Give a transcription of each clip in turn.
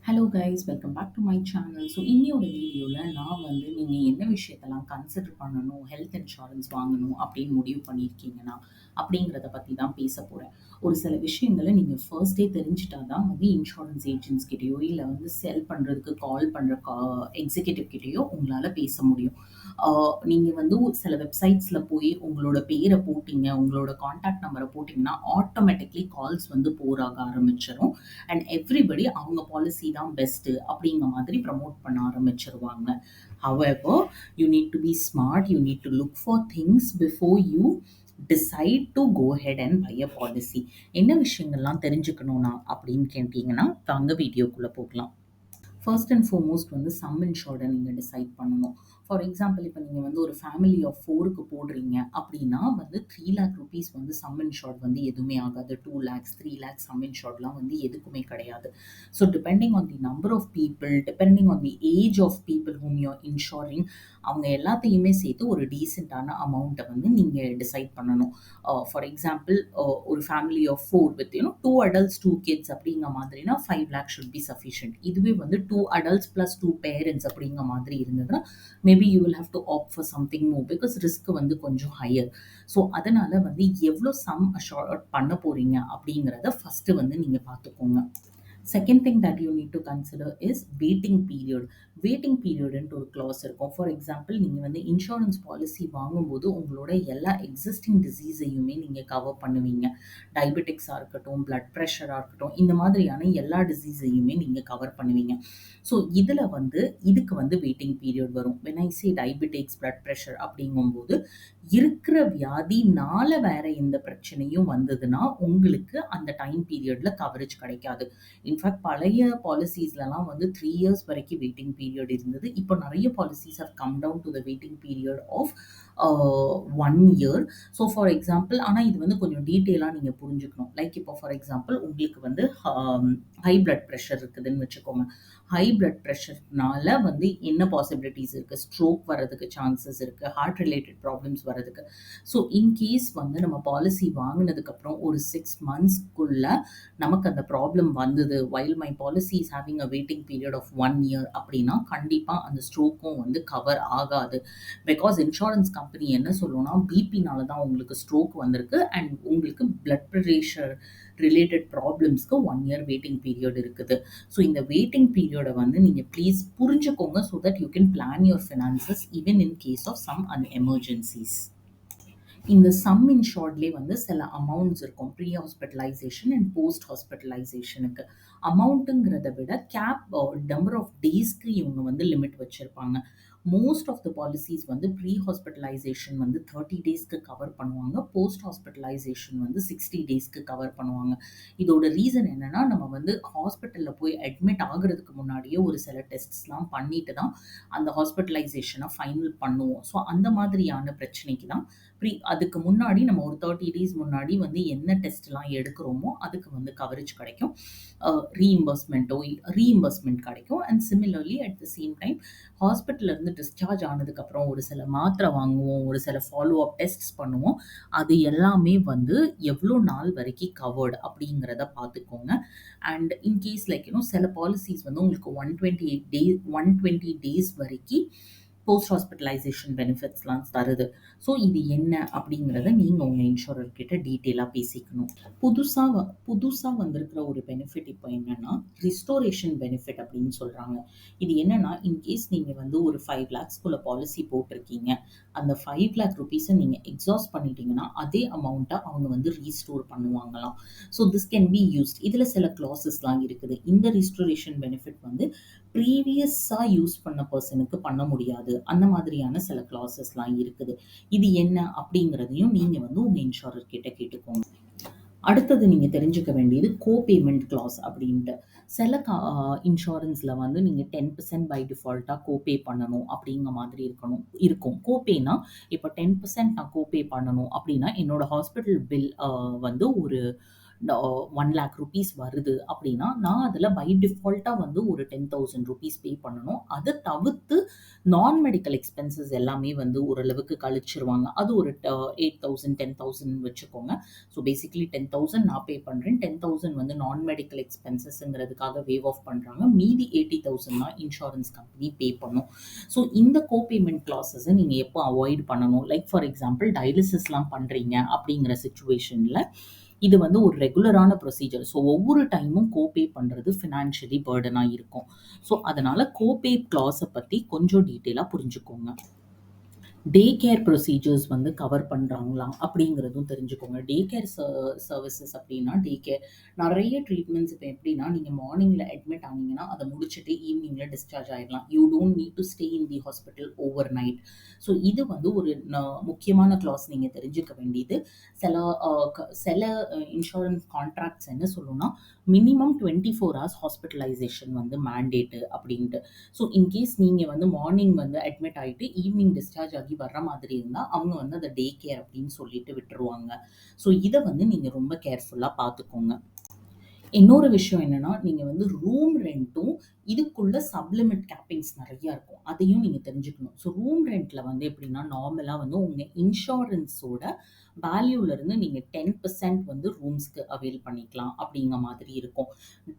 Hello guys, welcome back to my channel. So இன்னையோட வீடியோவில் நான் வந்து நீங்கள் என்ன விஷயத்தெல்லாம் கன்சிடர் பண்ணணும், ஹெல்த் இன்சூரன்ஸ் வாங்கணும் அப்படின்னு முடிவு பண்ணியிருக்கீங்கன்னா அப்படிங்கிறத பற்றி தான் பேச போகிறேன். ஒரு சில விஷயங்களை நீங்கள் ஃபர்ஸ்டே தெரிஞ்சிட்டா தான் வந்து இன்சூரன்ஸ் ஏஜென்ட்ஸ் கிட்டேயோ இல்லை வந்து செல் பண்ணுறதுக்கு கால் பண்ணுற எக்ஸிக்யூட்டிவ் கிட்டேயோ உங்களால் பேச முடியும். நீங்கள் வந்து சில வெப்சைட்ஸில் போய் உங்களோட பேரை போட்டிங்க, உங்களோட காண்டாக்ட் நம்பரை போட்டிங்கன்னா ஆட்டோமேட்டிக்லி கால்ஸ் வந்து போராக ஆரம்பிச்சிடும். அண்ட் எவ்ரிபடி அவங்க பாலிசி தான் பெஸ்ட்டு அப்படிங்கிற மாதிரி ப்ரமோட் பண்ண ஆரம்பிச்சிருவாங்க. However, you need to be smart, you need to look for things before you decide to go ahead and buy a policy. என்ன விஷயங்கள்லாம் தெரிஞ்சுக்கணும்னா அப்படின்னு கேட்டீங்கன்னா வாங்க வீடியோக்குள்ளே போகலாம். ஃபர்ஸ்ட் அண்ட் ஃபார்மோஸ்ட் வந்து சம் இன்ஷோர்டை நீங்கள் டிசைட் பண்ணணும். ஃபார் எக்ஸாம்பிள், இப்போ நீங்கள் வந்து ஒரு ஃபேமிலி ஆஃப் 4க்கு போடுறீங்க அப்படின்னா வந்து 3 lakh rupees வந்து சம் இன்ஷோர்ட் வந்து எதுவுமே ஆகாது. 2 lakhs 3 lakhs சம் இன்ஷோர்ட்லாம் வந்து எதுக்குமே கிடையாது. So depending on the number of people, depending on the age of people whom you are insuring, அவங்க எல்லாத்தையுமே சேர்த்து ஒரு டீசெண்டான அமௌண்ட்டை வந்து நீங்கள் டிசைட் பண்ணணும். ஃபார் எக்ஸாம்பிள், ஒரு family of 4 with 2 adults 2 kids அப்படிங்கிற மாதிரினா 5 lakhs should be sufficient. இதுவே வந்து 2 adults plus 2 parents அப்படிங்கிற மாதிரி இருந்ததுன்னா maybe you will have to opt for something more because risk வந்து கொஞ்சம் ஹையர். ஸோ அதனால வந்து எவ்வளோ சம் அஷோர்ட் பண்ண போறீங்க அப்படிங்கிறத ஃபர்ஸ்ட் வந்து நீங்கள் பார்த்துக்கோங்க. Second thing that you need to consider is waiting period. Waiting பீரியட்ன்ட்டு ஒரு க்ளாஸ் இருக்கும். ஃபார் எக்ஸாம்பிள், நீங்கள் வந்து இன்சூரன்ஸ் பாலிசி வாங்கும்போது உங்களோட எல்லா எக்ஸிஸ்டிங் டிசீஸையுமே நீங்கள் கவர் பண்ணுவீங்க. டயபெட்டிக்ஸாக இருக்கட்டும், பிளட் ப்ரெஷராக இருக்கட்டும், இந்த மாதிரியான எல்லா டிசீஸையுமே நீங்கள் கவர் பண்ணுவீங்க. ஸோ இதில் வந்து இதுக்கு வந்து வெயிட்டிங் பீரியட் வரும். When I say diabetics, blood pressure அப்படிங்கும்போது இருக்கிற வியாதினால வேற எந்த பிரச்சனையும் வந்ததுன்னா உங்களுக்கு அந்த டைம் பீரியட்ல கவரேஜ் கிடைக்காது. இன்ஃபேக்ட் பழைய பாலிசிஸ்லலாம் வந்து 3 years வரைக்கும் வெயிட்டிங் பீரியட் இருந்தது. இப்போ நிறைய policies have come down to the waiting period of 1 year. So for example, ஆனால் இது வந்து கொஞ்சம் டீட்டெயிலாக நீங்கள் புரிஞ்சுக்கணும். லைக் இப்போ ஃபார் எக்ஸாம்பிள் உங்களுக்கு வந்து ஹை பிளட் ப்ரெஷர் இருக்குதுன்னு வச்சுக்கோங்க. ஹை பிளட் ப்ரெஷர்னால வந்து என்ன பாசிபிலிட்டிஸ் இருக்குது? ஸ்ட்ரோக் வர்றதுக்கு சான்சஸ் இருக்குது, ஹார்ட் ரிலேட்டட் ப்ராப்ளம்ஸ் வர்றதுக்கு. ஸோ இன்கேஸ் வந்து நம்ம பாலிசி வாங்கினதுக்கப்புறம் ஒரு 6 monthsக்குள்ள நமக்கு அந்த ப்ராப்ளம் வந்தது, while my policy is having a waiting period of 1 year அப்படின்னா கண்டிப்பாக அந்த ஸ்ட்ரோக்கும் வந்து கவர் ஆகாது. பிகாஸ் இன்சூரன்ஸ் கம்பெனி என்ன சொல்லுவோம்னா, பிபினால தான் உங்களுக்கு ஸ்ட்ரோக் வந்திருக்கு அண்ட் உங்களுக்கு பிளட் ப்ரெஷர் ரிலேட்டட் ப்ராப்ளம்ஸ்க்கு 1 year வெயிட்டிங் பீரியட் இருக்குது. ஸோ இந்த வெயிட்டிங் பீரியடை வந்து நீங்கள் ப்ளீஸ் புரிஞ்சுக்கோங்க so that you can plan your finances even in case of some emergencies. இந்த சம் இன்ஷார்ட்லேயே வந்து சில அமௌண்ட்ஸ் இருக்கும், ப்ரீ ஹாஸ்பிட்டலைசேஷன் அண்ட் போஸ்ட் ஹாஸ்பிட்டலைசேஷனுக்கு. அமௌண்ட்டுங்கிறத விட கேப் நம்பர் ஆஃப் டேஸ்க்கு இவங்க வந்து லிமிட் வச்சுருப்பாங்க. மோஸ்ட் ஆஃப் த பாலிசிஸ் வந்து ப்ரீ ஹாஸ்பிட்டலைசேஷன் வந்து 30 டேஸ்க்கு கவர் பண்ணுவாங்க, போஸ்ட் ஹாஸ்பிட்டலைசேஷன் வந்து 60 டேஸ்க்கு கவர் பண்ணுவாங்க. இதோட ரீசன் என்னன்னா, நம்ம வந்து ஹாஸ்பிட்டலில் போய் அட்மிட் ஆகுறதுக்கு முன்னாடியே ஒரு சில டெஸ்ட்ஸ்லாம் பண்ணிட்டு தான் அந்த ஹாஸ்பிட்டலைசேஷனை ஃபைனல் பண்ணுவோம். ஸோ அந்த மாதிரியான பிரச்சனைக்கு தான் அதுக்கு முன்னாடி நம்ம ஒரு 30 days முன்னாடி வந்து என்ன டெஸ்ட்லாம் எடுக்கிறோமோ அதுக்கு வந்து கவரேஜ் கிடைக்கும், ரீஇம்பர்ஸ்மெண்ட் கிடைக்கும். And similarly at the same time ஹாஸ்பிட்டல்லேருந்து டிஸ்சார்ஜ் ஆனதுக்கப்புறம் ஒரு சில மாத்திரை வாங்குவோம், ஒரு சில ஃபாலோ அப் டெஸ்ட்ஸ் பண்ணுவோம். அது எல்லாமே வந்து எவ்வளோ நாள் வரைக்கும் கவர்டு அப்படிங்கிறத பார்த்துக்கோங்க. அண்ட் இன்கேஸ் லைக் சில பாலிசிஸ் வந்து உங்களுக்கு 120 days வரைக்கும் போஸ்ட் ஹாஸ்பிட்டலைசேஷன் பெனிஃபிட்ஸ்லாம் தருது. ஸோ இது என்ன அப்படிங்கிறத நீங்கள் உங்கள் இன்சூரர் கிட்ட டீட்டெயிலாக பேசிக்கணும். புதுசாக வந்திருக்கிற ஒரு பெனிஃபிட் இப்போ என்னன்னா ரிஸ்டோரேஷன் பெனிஃபிட் அப்படின்னு சொல்கிறாங்க. இது என்னன்னா, இன்கேஸ் நீங்கள் வந்து ஒரு 5 lakhsக்குள்ள பாலிசி போட்டிருக்கீங்க, அந்த 5 lakh rupees நீங்கள் எக்ஸாஸ்ட் பண்ணிட்டீங்கன்னா அதே அமௌண்ட்டை அவங்க வந்து ரீஸ்டோர் பண்ணுவாங்களாம். So this can be used. இதில் சில கிளாஸஸ்லாம் இருக்குது. இந்த ரிஸ்டோரேஷன் பெனிஃபிட் வந்து ப்ரீவியஸாக யூஸ் பண்ண பர்சனுக்கு பண்ண முடியாது. அந்த மாதிரியான சில கிளாஸஸ்லாம் இருக்குது. இது என்ன அப்படிங்கிறதையும் நீங்கள் வந்து உங்கள் இன்சூரர் கிட்ட கேட்டுக்கோங்க. அடுத்தது நீங்கள் தெரிஞ்சுக்க வேண்டியது கோபேமெண்ட் கிளாஸ் அப்படின்ட்டு. சில இன்சூரன்ஸில் வந்து நீங்கள் 10% பை டிஃபால்ட்டாக கோபே பண்ணணும் அப்படிங்கிற மாதிரி இருக்கும். கோபேனா இப்போ 10% நான் கோபே பண்ணணும் அப்படின்னா என்னோட ஹாஸ்பிட்டல் பில் வந்து ஒரு ₹1,00,000 வருது அப்படின்னா, நான் அதில பை டிஃபால்ட்டா வந்து ஒரு ₹10,000 பே பண்ணணும். அத தவிர்த்து நான் மெடிக்கல் எக்ஸ்பென்சஸ் எல்லாமே வந்து ஓரளவுக்கு கழிச்சிருவாங்க. அது ஒரு 8,000 10,000 வச்சுக்கோங்க. ஸோ பேசிக்கலி 10,000 நான் பே பண்றேன். 10,000 வந்து நான் மெடிக்கல் எக்ஸ்பென்சஸ்ங்கிறதுக்காக வேவ் ஆஃப் பண்றாங்க. மீதி 80,000 தான் இன்சூரன்ஸ் கம்பெனி பே பண்ணும். ஸோ இந்த கோபேமெண்ட் கிளாஸஸ நீங்க எப்போ அவாய்ட் பண்ணணும்? லைக் ஃபார் எக்ஸாம்பிள் டயாலிசிஸ்லாம் பண்றீங்க அப்படிங்கிற சிச்சுவேஷன்ல இது வந்து ஒரு ரெகுலரான ப்ரொசீஜர். ஸோ ஒவ்வொரு டைமும் கோபே பண்றது ஃபினான்ஷியலி பர்டனா இருக்கும். ஸோ அதனால கோபே கிளாஸ பத்தி கொஞ்சம் டீட்டெயிலா புரிஞ்சுக்கோங்க. டே கேர் ப்ரொசீஜர்ஸ் வந்து கவர் பண்ணுறாங்களா அப்படிங்கிறதும் தெரிஞ்சுக்கோங்க. டே கேர் சர்வீசஸ் அப்படின்னா டே கேர் நிறைய ட்ரீட்மெண்ட்ஸ் இப்போ எப்படின்னா நீங்கள் மார்னிங்கில் அட்மிட் ஆனீங்கன்னா அதை முடிச்சுட்டு ஈவினிங்கில் டிஸ்சார்ஜ் ஆகிடலாம். You don't need to stay in the hospital over night. So இது வந்து ஒரு முக்கியமான கிளாஸ் நீங்கள் தெரிஞ்சுக்க வேண்டியது. சில இன்சூரன்ஸ் கான்ட்ராக்ட்ஸ் என்ன சொல்லணும்னா மினிமம் 24 ஹவர்ஸ் ஹாஸ்பிட்டலைசேஷன் வந்து மேண்டேட்டு அப்படின்ட்டு. ஸோ இன்கேஸ் நீங்கள் வந்து மார்னிங் வந்து அட்மிட் ஆகிட்டு ஈவினிங் டிஸ்சார்ஜ் ஆகி வர்ற மாதிரி இருந்தால் அவங்க வந்து அதை டே கேர் அப்படின்னு சொல்லிட்டு விட்டுருவாங்க. ஸோ இதை வந்து நீங்கள் ரொம்ப கேர்ஃபுல்லாக பார்த்துக்கோங்க. இன்னொரு விஷயம் என்னன்னா, நீங்க வந்து ரூம் ரென்ட்டும் இதுக்குள்ள சப்லிமிட் கேப்பிங்ஸ் நெறைய இருக்கும். அதையும் நீங்க தெரிஞ்சுக்கணும். ஸோ ரூம் ரென்ட்ல வந்து எப்படின்னா, நார்மலா வந்து உங்க இன்சூரன்ஸோட வேல்யூல இருந்து நீங்க 10% வந்து ரூம்ஸ்க்கு அவைல் பண்ணிக்கலாம் அப்படிங்கிற மாதிரி இருக்கும்.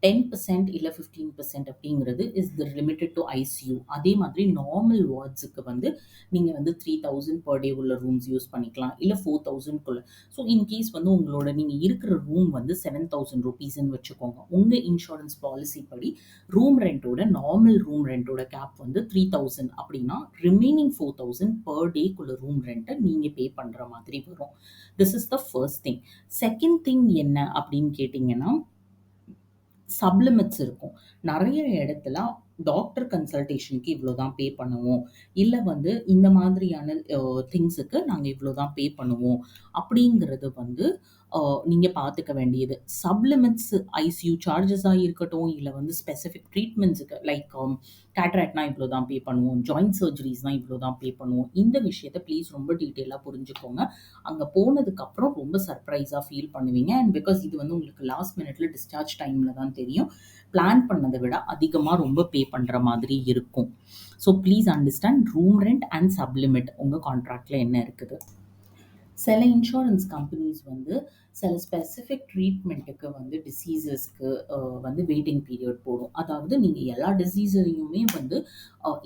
10% இல்ல 15% அப்படிங்கிறது is the limited to ICU. அதே மாதிரி நார்மல் வார்ட்ஸுக்கு வந்து நீங்க வந்து 3,000 பெர் டே உள்ள ரூம்ஸ் யூஸ் பண்ணிக்கலாம். இல்ல 4,000க்குள்ள. ஸோ இன்கேஸ் வந்து உங்களோட நீங்க இருக்கிற ரூம் வந்து ₹7,000ன்னு வச்சுக்கோங்க. உங்க இன்சூரன்ஸ் பாலிசி படி ரூம் ரெண்டோட நார்மல் ரூம் ரெண்டோட கேப் வந்து 3,000 அப்படின்னா ரிமைனிங் 4,000 பெர் டேக்குள்ள ரூம் ரெண்ட்டை நீங்க பே பண்ற மாதிரி வரும். This is the first thing. Second thing என்ன அப்படின்னு கேட்டிங்கன்னா, சப்லிமிட்ஸ் இருக்கும். நிறைய இடத்துல டாக்டர் கன்சல்டேஷனுக்கு இவ்வளோ தான் பே பண்ணுவோம். இல்லை வந்து இந்த மாதிரியான திங்ஸுக்கு நாங்கள் இவ்வளோ தான் பே பண்ணுவோம் அப்படிங்கிறது வந்து நீங்கள் பார்த்துக்க வேண்டியது. சப்லிமிட்ஸ் ஐசியூ சார்ஜஸாக இருக்கட்டும், இல்லை வந்து ஸ்பெசிஃபிக் ட்ரீட்மெண்ட்ஸுக்கு லைக் கேட்ராக்ட்னா இவ்வளோ தான் பே பண்ணுவோம், ஜாயிண்ட் சர்ஜரிஸ்னால் இவ்வளோ தான் பே பண்ணுவோம். இந்த விஷயத்தை ப்ளீஸ் ரொம்ப டீட்டெயிலாக புரிஞ்சுக்கோங்க. அங்கே போனதுக்கப்புறம் ரொம்ப சர்ப்ரைஸாக ஃபீல் பண்ணுவீங்க. அண்ட் பிகாஸ் இது வந்து உங்களுக்கு லாஸ்ட் மினிட்ல டிஸ்சார்ஜ் டைமில் தான் தெரியும். பிளான் பண்ணதை விட அதிகமாக ரொம்ப பே பண்ணுற மாதிரி இருக்கும். So please understand room rent and sublimit உங்கள் கான்ட்ராக்டில் என்ன இருக்குது. சில இன்சூரன்ஸ் கம்பெனிஸ் வந்து சில ஸ்பெசிஃபிக் ட்ரீட்மெண்ட்டுக்கு வந்து டிசீசஸ்க்கு வந்து வெயிட்டிங் பீரியட் போடும். அதாவது நீங்கள் எல்லா டிசீஸையுமே வந்து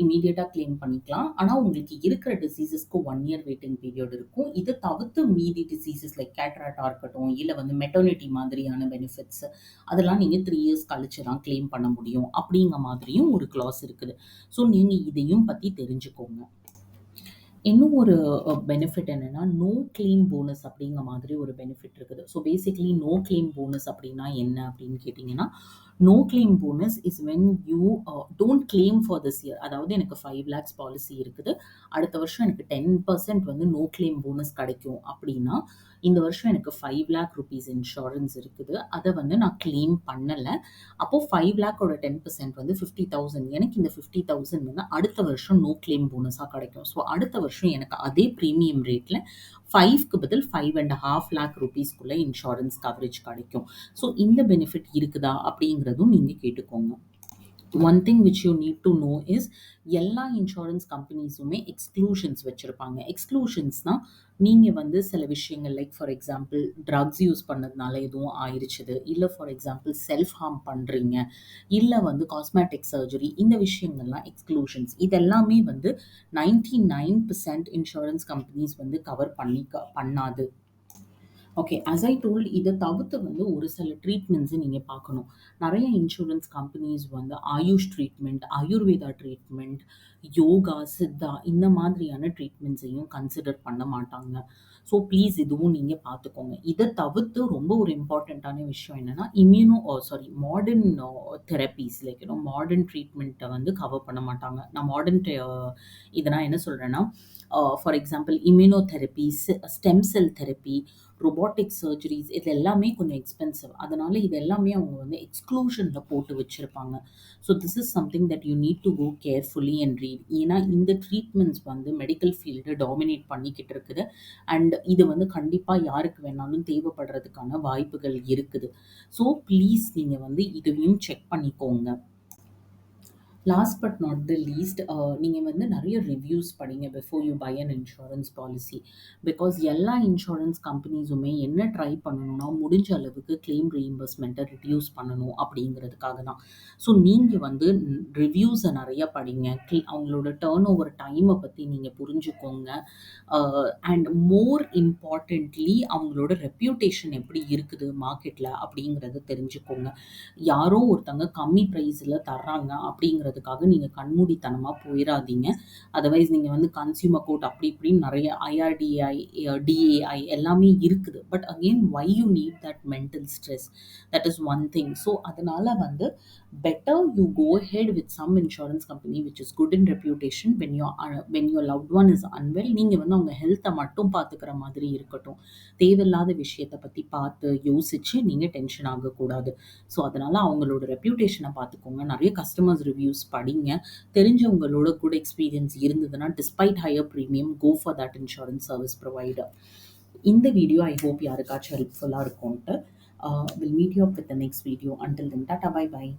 இமீடியட்டாக கிளைம் பண்ணிக்கலாம். ஆனால் உங்களுக்கு இருக்கிற டிசீசஸ்க்கு 1 இயர் வெயிட்டிங் பீரியட் இருக்கும். இதை தவிர்த்து மீதி டிசீசஸ் லைக் கேட்ராக்டாக இருக்கட்டும், இல்லை வந்து மெட்டர்னிட்டி மாதிரியான பெனிஃபிட்ஸ் அதெல்லாம் நீங்கள் 3 இயர்ஸ் கழிச்சு தான் கிளைம் பண்ண முடியும் அப்படிங்கிற மாதிரியும் ஒரு கிளாஸ் இருக்குது. ஸோ நீங்கள் இதையும் பற்றி தெரிஞ்சுக்கோங்க. இன்னும் ஒரு பெனிஃபிட் என்னன்னா, நோ கிளைம் போனஸ் அப்படிங்கிற மாதிரி ஒரு பெனிஃபிட் இருக்குது. So basically no claim bonus அப்படின்னா என்ன அப்படின்னு கேட்டிங்கன்னா, no claim bonus is when you don't claim for this year. அதாவது எனக்கு 5 lakhs பாலிசி இருக்குது. அடுத்த வருஷம் எனக்கு 10% வந்து நோ கிளைம் போனஸ் கிடைக்கும் அப்படின்னா, இந்த வருஷம் எனக்கு 5 lakh rupees இன்சூரன்ஸ் இருக்குது. அதை வந்து நான் கிளைம் பண்ணலை. அப்போது 5 lakhோட 10% வந்து 50,000. எனக்கு இந்த 50,000 வந்து அடுத்த வருஷம் நோ கிளைம் போனஸாக கிடைக்கும். ஸோ அடுத்த வருஷம் எனக்கு அதே ப்ரீமியம் ரேட்டில் 5க்கு பதில் 5.5 lakh rupeesக்குள்ள இன்சூரன்ஸ் கவரேஜ் கிடைக்கும். ஸோ இந்த பெனிஃபிட் இருக்குதா அப்படிங்கிறதும் நீங்கள் கேட்டுக்கோங்க. One thing which you need to know is எல்லா இன்சூரன்ஸ் கம்பெனிஸுமே எக்ஸ்க்ளூஷன்ஸ் வச்சுருப்பாங்க. எக்ஸ்க்ளூஷன்ஸ்னால் நீங்கள் வந்து சில விஷயங்கள் like for example drugs use பண்ணதுனால எதுவும் ஆயிடுச்சுது, இல்லை ஃபார் எக்ஸாம்பிள் செல்ஃப் ஹார்ம் பண்ணுறீங்க, இல்லை வந்து காஸ்மெட்டிக் சர்ஜரி, இந்த விஷயங்கள்லாம் எக்ஸ்க்ளூஷன்ஸ். இதெல்லாமே வந்து 99% இன்சூரன்ஸ் கம்பெனிஸ் வந்து கவர் பண்ணாது. ஓகே. ஆஸ் ஐ டோல்ட் இதை தவிர்த்து வந்து ஒரு சில ட்ரீட்மெண்ட்ஸை நீங்கள் பார்க்கணும். நிறைய இன்சூரன்ஸ் கம்பெனிஸ் வந்து ஆயுஷ் ட்ரீட்மெண்ட், ஆயுர்வேதா ட்ரீட்மெண்ட், யோகா, சித்தா இந்த மாதிரியான ட்ரீட்மெண்ட்ஸையும் கன்சிடர் பண்ண மாட்டாங்க. ஸோ ப்ளீஸ் இதுவும் நீங்கள் பார்த்துக்கோங்க. இதை தவிர்த்து ரொம்ப ஒரு இம்பார்ட்டண்ட்டான விஷயம் என்னென்னா மாடர்ன் தெரப்பீஸ் லைக் மாடர்ன் ட்ரீட்மெண்ட்டை வந்து கவர் பண்ண மாட்டாங்க. நான் இதை நான் என்ன சொல்கிறேன்னா, for example immunotherapy, stem cell therapy, robotic surgeries இது எல்லாமே கொஞ்சம் எக்ஸ்பென்சிவ். அதனால இது எல்லாமே அவங்க வந்து எக்ஸ்க்ளூஷன்ல போட்டு வச்சிருப்பாங்க. So this is something that you need to go carefully and read. ஏன்னா இந்த ட்ரீட்மெண்ட்ஸ் வந்து மெடிக்கல் ஃபீல்டு டாமினேட் பண்ணிக்கிட்டு இருக்குது. அண்ட் இது வந்து கண்டிப்பா யாருக்கு வேணாலும் தேவைப்படுறதுக்கான வாய்ப்புகள் இருக்குது. ஸோ ப்ளீஸ் நீங்க வந்து இதையும் செக் பண்ணிக்கோங்க. Last but not the least, நீங்கள் வந்து நிறைய ரிவ்யூஸ் படிங்க before you buy an insurance policy. Because எல்லா இன்சூரன்ஸ் கம்பெனிஸுமே என்ன ட்ரை பண்ணணும்னா முடிஞ்ச அளவுக்கு கிளைம் ரீஇம்பர்ஸ்மெண்ட்டை ரிடியூஸ் பண்ணணும் அப்படிங்கிறதுக்காக தான். ஸோ நீங்கள் வந்து ரிவ்யூஸை நிறைய படிங்க. அவங்களோட டேர்ன் ஓவர் டைமை பற்றி நீங்கள் புரிஞ்சுக்கோங்க. அண்ட் மோர் இம்பார்ட்டண்ட்லி அவங்களோட ரெப்யூட்டேஷன் எப்படி இருக்குது மார்க்கெட்டில் அப்படிங்கிறத தெரிஞ்சுக்கோங்க. யாரோ ஒருத்தங்க கம்மி ப்ரைஸில் தர்றாங்க அப்படிங்கிறதுக்காக நீங்கள் கண்மூடித்தனமாக போயிடாதீங்க. அதர்வைஸ் நீங்கள் வந்து கன்சியூமர் கோர்ட் அப்படி இப்படின்னு நிறைய ஐஆர்டிஐ, டிஏஐ எல்லாமே இருக்குது. But again why you need that mental stress, that is one thing. So அதனால் வந்து better you go ahead with some insurance company which is good in reputation. When your loved one is unwell, நீங்கள் வந்து அவங்க ஹெல்த்தை மட்டும் பார்த்துக்கிற மாதிரி இருக்கட்டும். தேவையில்லாத விஷயத்தை பற்றி பார்த்து யோசித்து நீங்கள் டென்ஷன் ஆகக்கூடாது. ஸோ அதனால் அவங்களோட ரெப்யூட்டேஷனை பார்த்துக்கோங்க. நிறைய கஸ்டமர்ஸ் ரிவ்யூஸ் படிங்க. தெரிஞ்சவங்களோட குட் எக்ஸ்பீரியன்ஸ் இருந்ததுன்னா despite higher premium go for that insurance service provider. இந்த வீடியோ ஐ ஹோப் யாருக்காச்சும் ஹெல்ப்ஃபுல்லாக இருக்கும்ட்டு. We'll meet you up with the next video. Until then, tata, bye bye.